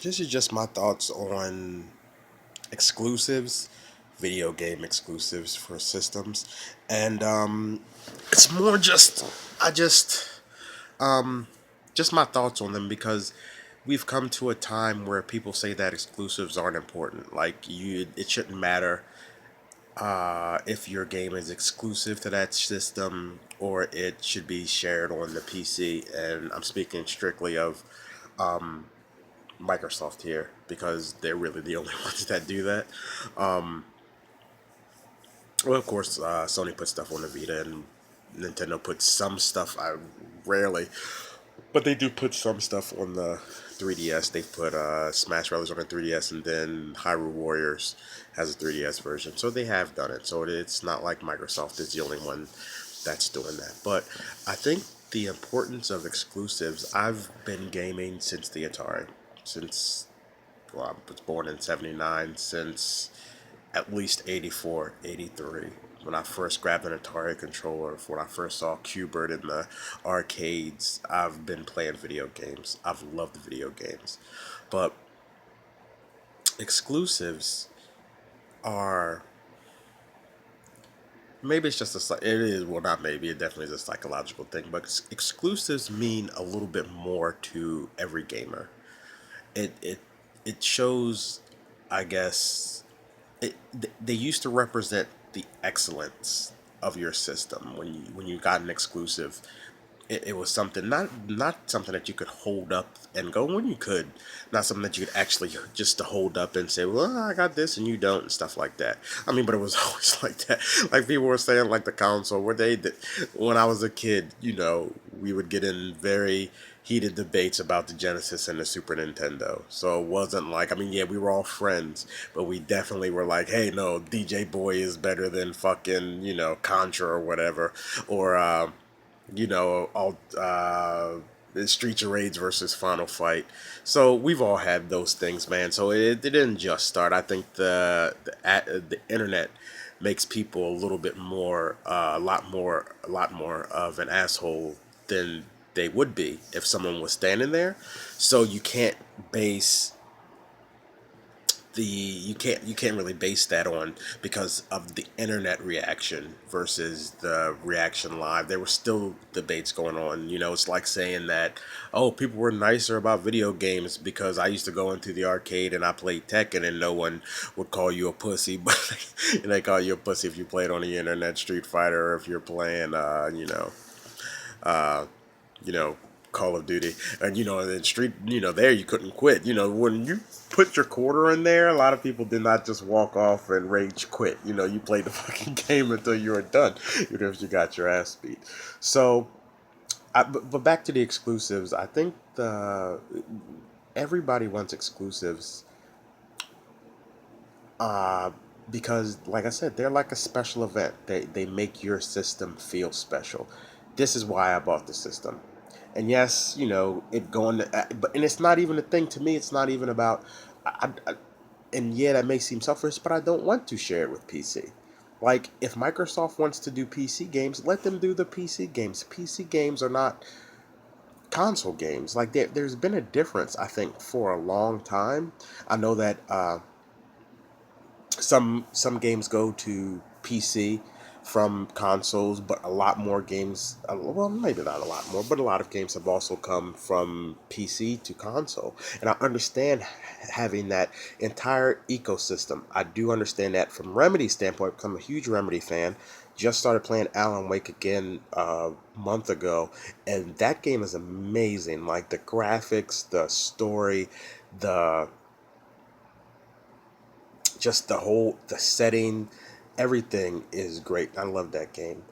This is just my thoughts on exclusives, video game exclusives for systems, and it's more just I um just my thoughts on them because we've come to a time where people say that exclusives aren't important. Like it shouldn't matter if your game is exclusive to that system or it should be shared on the PC. And I'm speaking strictly of Microsoft here because they're really the only ones that do that. Um, well, of course, Sony puts stuff on the Vita and Nintendo puts some stuff. I rarely, but they do put some stuff on the 3DS. They put Smash Brothers on the 3DS, and then Hyrule Warriors has a 3DS version. So they have done it. So it's not like Microsoft is the only one that's doing that. But I think the importance of exclusives. I've been gaming since the Atari, since well, I was born in '79. Since at least 84, 83. When I first grabbed an Atari controller, when I first saw Qbert in the arcades, I've been playing video games. I've loved video games. But exclusives are, maybe it's just it is, well, not maybe, it definitely is a psychological thing, but exclusives mean a little bit more to every gamer. It shows, I guess, they used to represent the excellence of your system when you got an exclusive. It was something, not something that you could hold up and go when you could, not something that you could actually just to hold up and say, well, I got this and you don't, and stuff like that. I mean, but it was always like that. Like people were saying, like the console where when I was a kid, we would get in very heated debates about the Genesis and the Super Nintendo. So it wasn't like, I mean, yeah, we were all friends, but we definitely were like, hey, no, DJ Boy is better than fucking, Contra or whatever, or all the Street Charades versus Final Fight. So we've all had those things, man. So it didn't just start. I think the internet makes people a little bit more, a lot more of an asshole than they would be if someone was standing there. So base you can't really base that on because of the internet reaction versus the reaction live. There were still debates going on. It's like saying that, oh, people were nicer about video games because I used to go into the arcade and I played Tekken and no one would call you a pussy, but they call you a pussy if you played on the internet Street Fighter or if you're playing uh you know, Call of Duty. And, in Street, there you couldn't quit. When you put your quarter in there, a lot of people did not just walk off and rage quit. You played the fucking game until you were done, even if you got your ass beat. So, but back to the exclusives, I think everybody wants exclusives uh, because, like I said, they're like a special event. They make your system feel special. This is why I bought the system. And yes, it going to, but and it's not even a thing to me. It's not even about, and yeah, that may seem selfish, but I don't want to share it with PC. Like if Microsoft wants to do PC games, let them do the PC games. PC games are not console games. Like there's been a difference, I think, for a long time. I know that some games go to PC from consoles, but a lot more games, well, maybe not a lot more, but a lot of games have also come from PC to console. And I understand having that entire ecosystem. I do understand that from Remedy's standpoint, because I'm a huge Remedy fan. Just started playing Alan Wake again a month ago, and that game is amazing. Like the graphics, the story, the just the setting, everything is great. I love that game.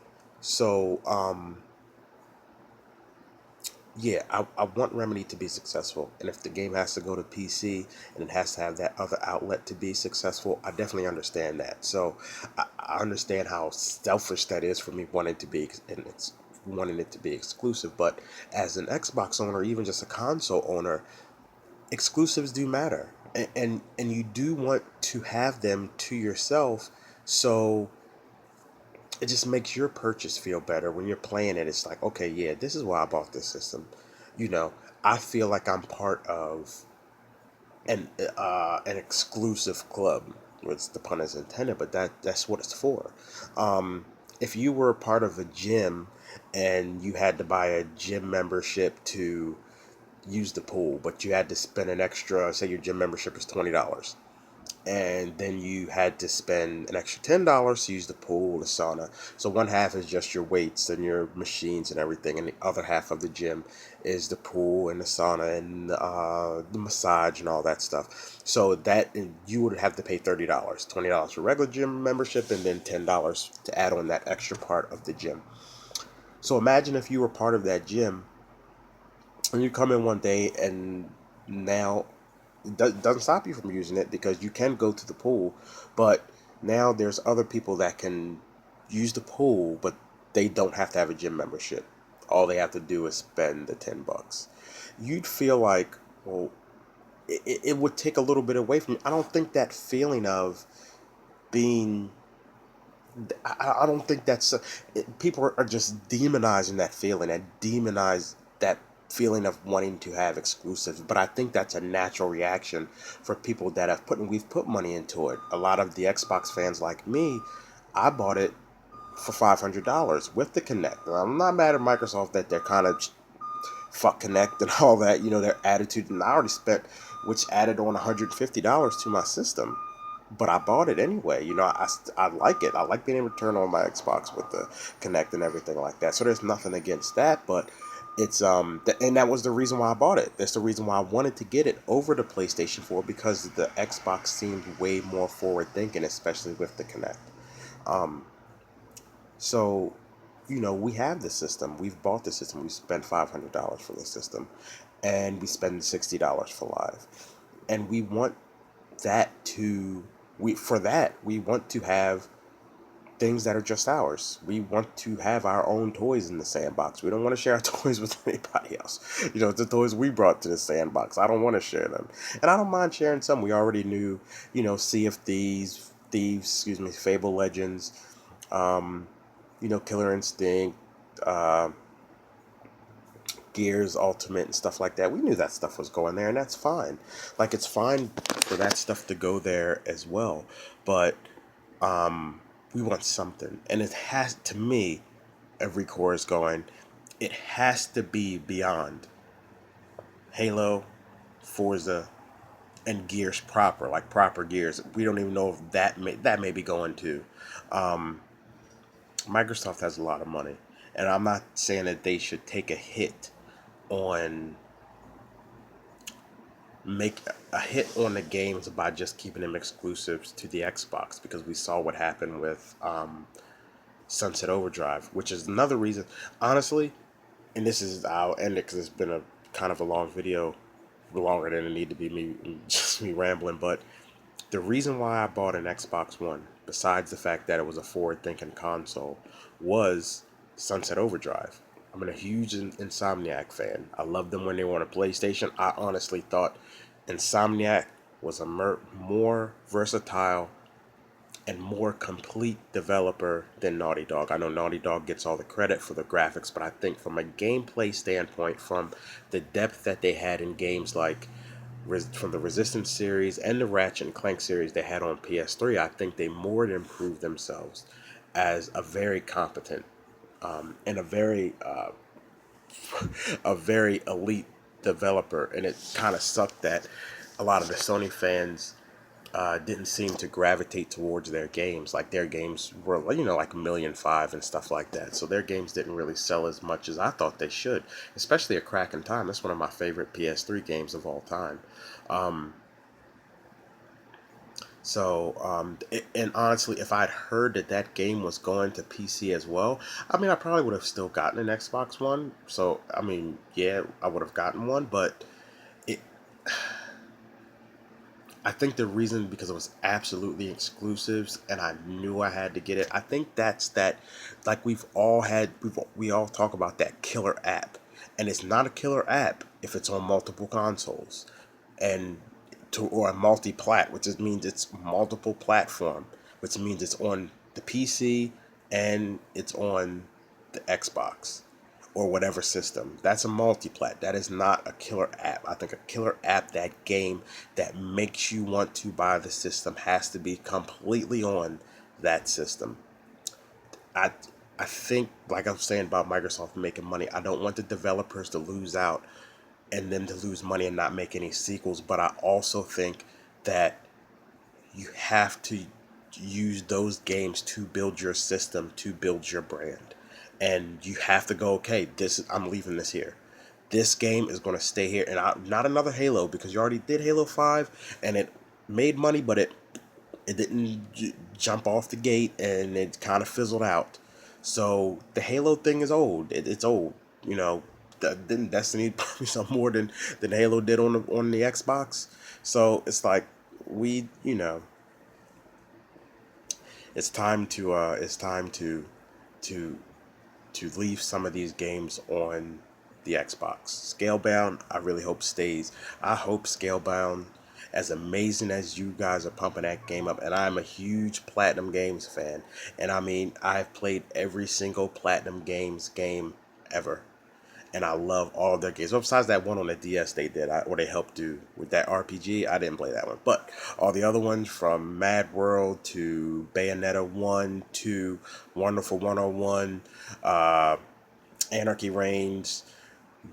So yeah, I want Remedy to be successful, and if the game has to go to PC and it has to have that other outlet to be successful, I definitely understand that. So I understand how selfish that is for me wanting to be, and it's wanting it to be exclusive. But as an Xbox owner, even just a console owner, exclusives do matter, and you do want to have them to yourself, so it just makes your purchase feel better when you're playing it. It's like, okay, yeah, this is why I bought this system. you know I feel like I'm part of an exclusive club, which the pun is intended, but that's what it's for. Um, if you were a part of a gym and you had to buy a gym membership to use the pool, but you had to spend an extra, say your gym membership is $20, and then you had to spend an extra $10 to use the pool, the sauna. So one half is just your weights and your machines and everything, and the other half of the gym is the pool and the sauna and the massage and all that stuff. So that you would have to pay $30, $20 for regular gym membership, and then $10 to add on that extra part of the gym. So imagine if you were part of that gym and you come in one day and now doesn't stop you from using it because you can go to the pool, but now there's other people that can use the pool, but they don't have to have a gym membership. All they have to do is spend the $10. You'd feel like, well, it would take a little bit away from you. I don't think that feeling of being, I don't think that's, people are just demonizing that feeling and demonize that feeling of wanting to have exclusives. But I think that's a natural reaction for people that we've put money into it. A lot of the Xbox fans like me, I bought it for $500 with the Kinect. And I'm not mad at Microsoft that they're kind of fuck Kinect and all that, their attitude. And I already spent, which added on $150 to my system. But I bought it anyway. I like it. I like being able to turn on my Xbox with the Kinect and everything like that. So there's nothing against that, but it's and that was the reason why I bought it. That's the reason why I wanted to get it over the PlayStation 4, because the Xbox seemed way more forward thinking, especially with the Kinect. Um, so we have the system. We've bought the system. We spent $500 for the system, and we spend $60 for Live, and we want that to we for that we want to have things that are just ours. We want to have our own toys in the sandbox. We don't want to share our toys with anybody else. The toys we brought to the sandbox, I don't want to share them, and I don't mind sharing some. We already knew, Sea of Thieves, excuse me, Fable Legends, um, Killer Instinct, uh, Gears Ultimate and stuff like that. We knew that stuff was going there, and that's fine. Like, it's fine for that stuff to go there as well, but we want something, and it has to me. Every core is going. It has to be beyond Halo, Forza, and Gears proper, like proper Gears. We don't even know if that may be going to. Um, Microsoft has a lot of money, and I'm not saying that they should take a hit on make a hit on the games by just keeping them exclusives to the Xbox, because we saw what happened with Sunset Overdrive, which is another reason, honestly. And I'll end it because it's been a kind of a long video, longer than it need to be, me just me rambling. But the reason why I bought an Xbox One, besides the fact that it was a forward-thinking console, was Sunset Overdrive. I'm a huge Insomniac fan. I loved them when they were on a PlayStation. I honestly thought Insomniac was a more versatile and more complete developer than Naughty Dog. I know Naughty Dog gets all the credit for the graphics, but I think from a gameplay standpoint, from the depth that they had in games like from the Resistance series and the Ratchet and Clank series they had on PS3, I think they more than improved themselves as a very competent and a very elite developer. And it kind of sucked that a lot of the Sony fans didn't seem to gravitate towards their games. Like, their games were, like 1,000,005 and stuff like that. So their games didn't really sell as much as I thought they should. Especially A Crack in Time. That's one of my favorite PS3 games of all time. Um, and honestly, if I'd heard that that game was going to PC as well, I mean, I probably would have still gotten an Xbox One. So, I mean, yeah, I would have gotten one, but it I think the reason, because it was absolutely exclusives and I knew I had to get it. I think that's that, like, we all talk about that killer app, and it's not a killer app if it's on multiple consoles and or a multi-plat, which just means it's multiple platform, which means it's on the PC and it's on the Xbox, or whatever system. That's a multi-plat. That is not a killer app. I think a killer app, that game that makes you want to buy the system, has to be completely on that system. I I think, like I'm saying about Microsoft making money, I don't want the developers to lose out and them to lose money and not make any sequels. But I also think that you have to use those games to build your system, to build your brand. And you have to go, okay, this is, I'm leaving this here. This game is going to stay here, and not another Halo, because you already did Halo 5 and it made money, but it didn't jump off the gate, and it kind of fizzled out. So the Halo thing is old. It's old. You know, didn't Destiny probably sell more than Halo did on the Xbox? So it's like, you know, it's time to to leave some of these games on the Xbox. Scalebound, I really hope stays. I hope Scalebound, as amazing as you guys are pumping that game up, and I'm a huge Platinum Games fan, and I mean, I've played every single Platinum Games game ever, and I love all their games. Well, besides that one on the DS they did, or they helped do with that RPG, I didn't play that one. But all the other ones, from Mad World to Bayonetta 1 to Wonderful 101, uh, Anarchy Reigns,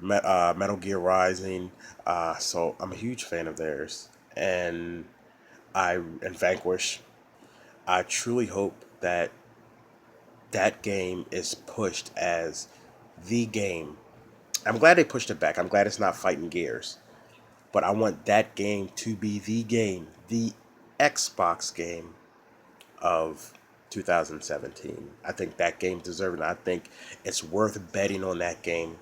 Metal Gear Rising. So I'm a huge fan of theirs, and and Vanquish. I truly hope that that game is pushed as the game. I'm glad they pushed it back. I'm glad it's not Fighting Gears, but I want that game to be the game, the Xbox game of 2017. I think that game deserves it. I think it's worth betting on that game.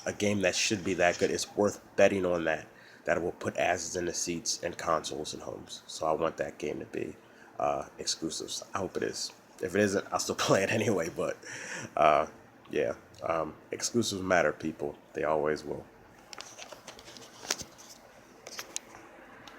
A game that should be that good, it's worth betting on that. That it will put asses in the seats and consoles and homes. So I want that game to be exclusives. I hope it is. If it isn't, I'll still play it anyway. But uh, yeah, exclusives matter, people. They always will.